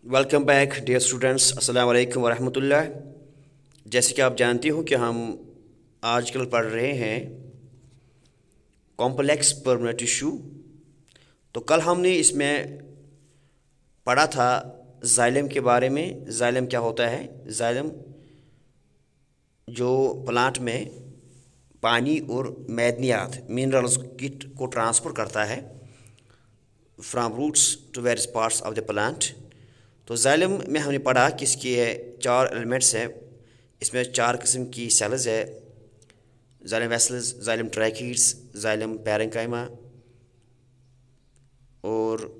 Welcome back dear students, अस्सलाम वालेकुम वरहमतुल्लाह। जैसे कि आप जानते हो कि हम आजकल पढ़ रहे हैं कॉम्प्लेक्स परमानेंट टिश्यू। तो कल हमने इसमें पढ़ा था जाइलम के बारे में। जाइलम क्या होता है? जाइलम जो प्लांट में पानी और मैदनियात मिनरल्स को ट्रांसफ़र करता है from roots to various parts of the plant. तो जाइलम में हमने पढ़ा कि इसके चार एलिमेंट्स हैं। इसमें चार किस्म की सेल्स है: xylem vessels, xylem tracheids, xylem parenchyma और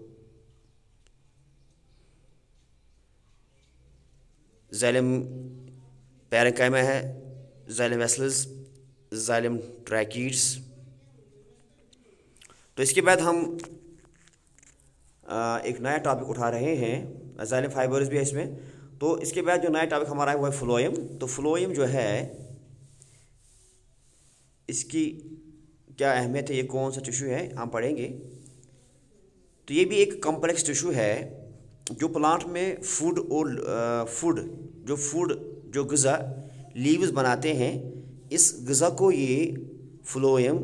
जाइलम पैरेन्काइमा है, जाइलम वेसल्स, जाइलम ट्रैकीड्स। तो इसके बाद हम एक नया टॉपिक उठा रहे हैं, जाइलम फाइबर्स भी है इसमें। तो इसके बाद जो नया टॉपिक हमारा है वो है फ्लोएम। तो फ्लोएम जो है, इसकी क्या अहमियत है, ये कौन सा टिश्यू है, हम पढ़ेंगे। तो ये भी एक कॉम्प्लेक्स टिश्यू है जो प्लांट में जो ग़िज़ा लीव्स बनाते हैं, इस ग़िज़ा को ये फ्लोएम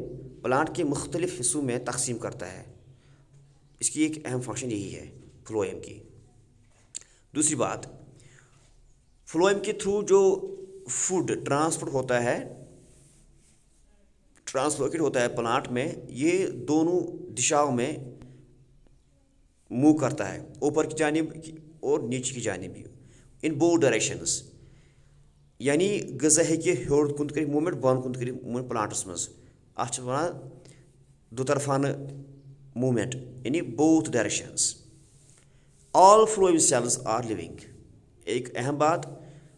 प्लांट के मुख्तलिफ़ हिस्सों में तकसीम करता है। इसकी एक अहम फंक्शन यही है फ्लोएम की। दूसरी बात, फ्लोएम के थ्रू जो फूड ट्रांसलोकेट होता है प्लांट में, ये दोनों दिशाओं में मूव करता है, ऊपर की जानिब और नीचे की जानिब भी, इन बोथ डायरेक्शंस। यानी ग़िज़ा हेकि हेर कुन कर मूवमेंट, बन कुन कर मूवमेंट प्लांटस मज, अत वनान दुतरफान मूवमेंट, यानी both directions. All phloem cells are living. एक अहम बात,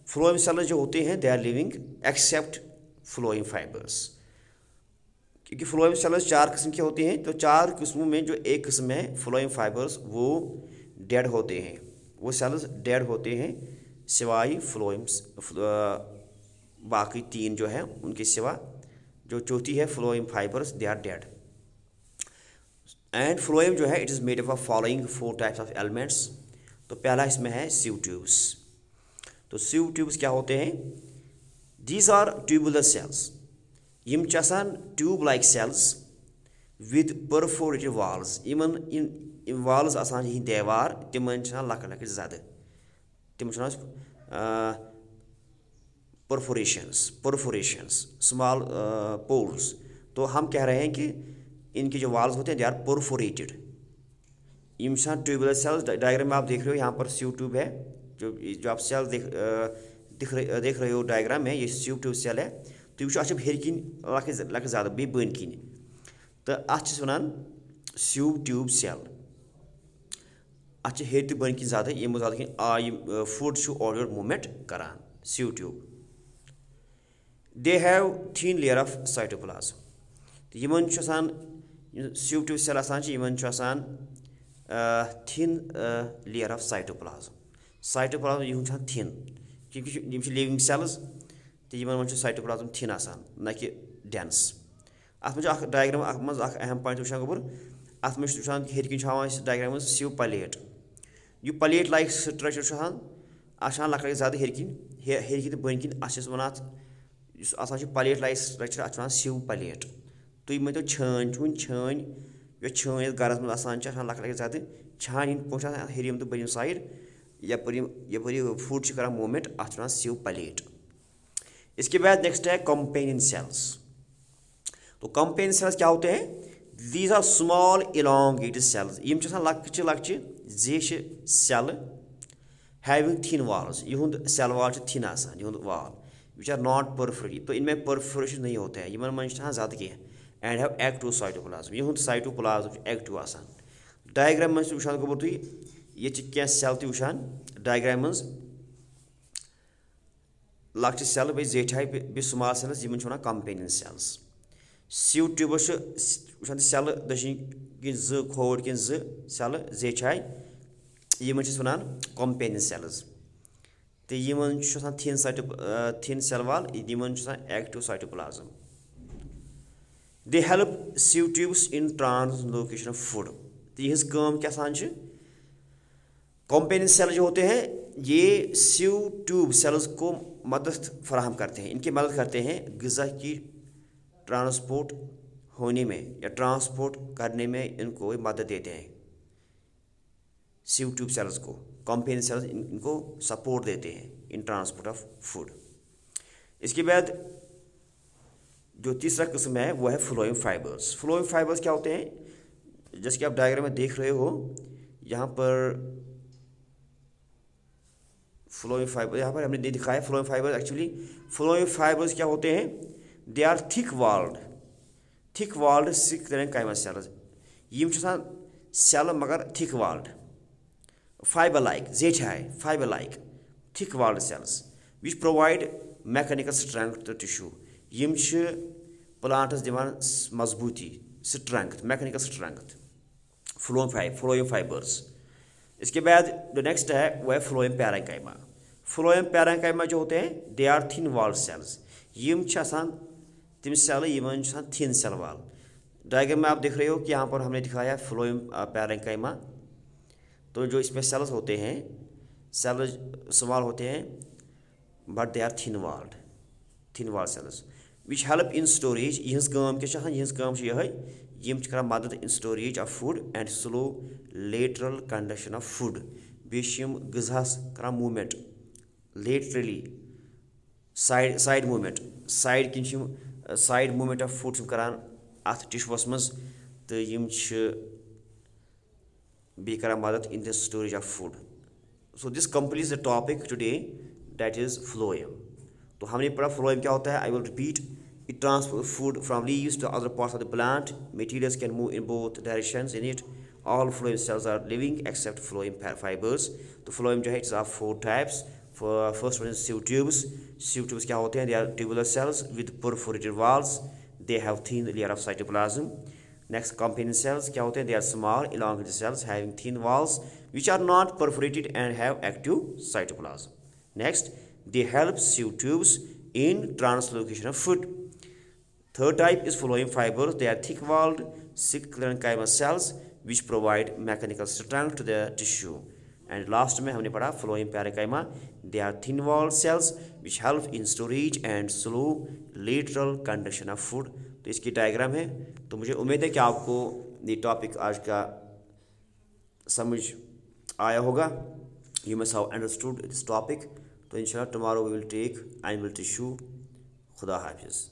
फ्लोएम सेल्स जो होते हैं they are living except phloem fibres. क्योंकि फ्लोएम सेल्स चार किस्म के होते हैं, तो चार किस्मों में जो एक किस्म है फ्लोएम फाइबर्स, वो डेड होते हैं, वो सेल्स डेड होते हैं, सिवाय फ्लोएम्स बाकी तीन जो हैं उनके सिवा। जो चौथी है phloem fibres, they are dead. And phloem जो है, it is made up of following 4 types of elements. तो पहला इसमें है सिव ट्यूब्स। तो सिव ट्यूब्स क्या होते हैं? These are tubular cells. यम tube like cells with perforated walls. इन वाल्स आसान यह देवार, तिमन लक लक जद, तिम परफोरेशंस, स्मॉल पोर्स। तो हम कह रहे हैं कि इनके जो वाल्स होते हैं दे आर परफोरेटेड। यम ट्यूबुलर सेल्स, डायग्राम में आप देख रहे हो, यहाँ पर सिव ट्यूब है। जो आप सेल देख रहे हो डायग्राम में, ये सिव ट्यूब सेल है। तो यह हेर किन लक ज़्यादा बे बन किन, तो अत वन सिव ट्यूब सेल। अत हेर तो बन किन ज़्यादा, यमो ज़्यादा कि फूड और योर मूवमेंट करान। Sieve tube, they have thin layer of cytoplasm. तो यमन सिव ट्यूब सेल आसान thin layer of cytoplasm. Cytoplasm यह थिन, क्योंकि लिविंग सेल्स, तो यमन साइटोप्लाज्म थिन आसान, न कि डेंस। अत में डायग्राम मज अहम पॉइंट वुचान गोबर, अत में हेर किन डायग्राम सिव प्लेट। यह प्लेट लाइक स्ट्रक्चर आसान लक ज़्यादा हेर किन तो बन किन, अत प्लेट लाइक स्ट्रक्चर, अत सिव प्लेट। तुम मत छान यो छान गरस मज आसान लक ज़्यादा छान हिंद पे हेरिम तो बन साइड, यपर फूड कर मूवमेंट, अत सिव प्लेट। इसके बाद नेक्स्ट है कंपेनियन सेल्स। तो कंपेनियन सेल्स क्या होते हैं? These are small elongated cells. यम लक्चे लक्चे जेश सेल हैविंग थिन वाल्स। यह सेल वाल थिन आसान, यह वाल विच आर नॉट परफोरेटेड। तो इनमें परफोरेशन नहीं होता है, यमन मन ज़्यादा कह, एंड हैव एक्टिव साइटोप्लाज्म। यह साइटोप्लाज्म एक्टिव आसान। डायग्राम मज वुचान गोबर तुम ये सेल तो वुचान डायग्राम मज, लक्चे सेल बे जेठाई बे स्मॉल सेल्स, यमन वन कंपेनियन सेल्स। सिव ट्यूबस वुचान सेल दशिन किन खोर किन सेल जेठाई, यमन वन कंपेनियन सेल्स। तो यमन थिन सेल वाल, यमन active cytoplasm. They help sieve tubes in translocation of food. तो यह क्या कॉम्पेनियन सेल जो होते हैं ये सिव ट्यूब सेल्स को मदद फराहम करते हैं, इनकी मदद करते हैं ग़िज़ा की ट्रांसपोर्ट होने में या ट्रांसपोर्ट करने में, इनको मदद देते हैं। सिव ट्यूब सेल्स को कॉम्पेनियन सेल्स इनको सपोर्ट देते हैं इन ट्रांसपोर्ट ऑफ फूड। इसके बाद जो तीसरा किस्म है वो है फ्लोएम फाइबर्स। फ्लोएम फाइबर्स क्या होते हैं? जैसे कि आप डायग्राम में देख रहे हो, यहाँ पर फ्लोएम फाइबर, यहाँ पर हमने दिखाया phloem fibres. Actually phloem fibres क्या होते हैं? They are thick walled sclerenchyma cells. यम सेल मगर थिक वाल्ड, फाइबर लाइक जेठाई fibre like thick walled cells which provide mechanical strength to tissue. यम प्लांटस दिवान मजबूती, strength, mechanical strength, phloem fibres. इसके बाद जो नेक्स्ट है वो है फ्लोएम पैरेंकाइमा। फ्लोएम पैरेंकाइमा जो होते हैं they are thin wall cells. यम तिम सेल यमन थिन सेल वाल। डायग्राम में आप देख रहे हो कि यहाँ पर हमने दिखाया फ्लोएम पैरेंकाइमा। तो जो इसमें सेल्स होते हैं, सेल स्मॉल होते हैं but they are thin wall cells which help in storage. यहज काम क्या यह यम मदद in storage of food and slow lateral conduction of food. बेम ग़िज़ास कर movement laterally side movement, side movement of food करान अथ टिश्यूस मज, तो यम बे कर मदद in the storage of food. So this completes the topic today, that is phloem. तो हमने पढ़ा फ्लोएम क्या होता है। I will repeat, it transports food from leaves to other parts of the plant. Materials can move in both directions in it. All phloem cells are living except phloem fibers. तो phloem जो है it's of 4 types. First one is sieve tubes. Sieve tubes क्या होते हैं? They are tubular cells with perforated walls. They have thin layer of cytoplasm. Next, companion cells क्या होते हैं? They are small elongated cells having thin walls which are not perforated and have active cytoplasm. Next, they help sieve tubes in translocation of food. Third type is phloem fibers. They are thick-walled sclerenchyma cells which provide mechanical strength to the tissue. And last में हमने पढ़ा phloem parenchyma. They are thin-walled cells which help in storage and slow lateral conduction of food. तो इसकी diagram है। तो मुझे उम्मीद है कि आपको ये टॉपिक आज का समझ आया होगा। You must have understood this topic. तो इंशाल्लाह tomorrow we will take animal tissue. खुदा हाफिज़।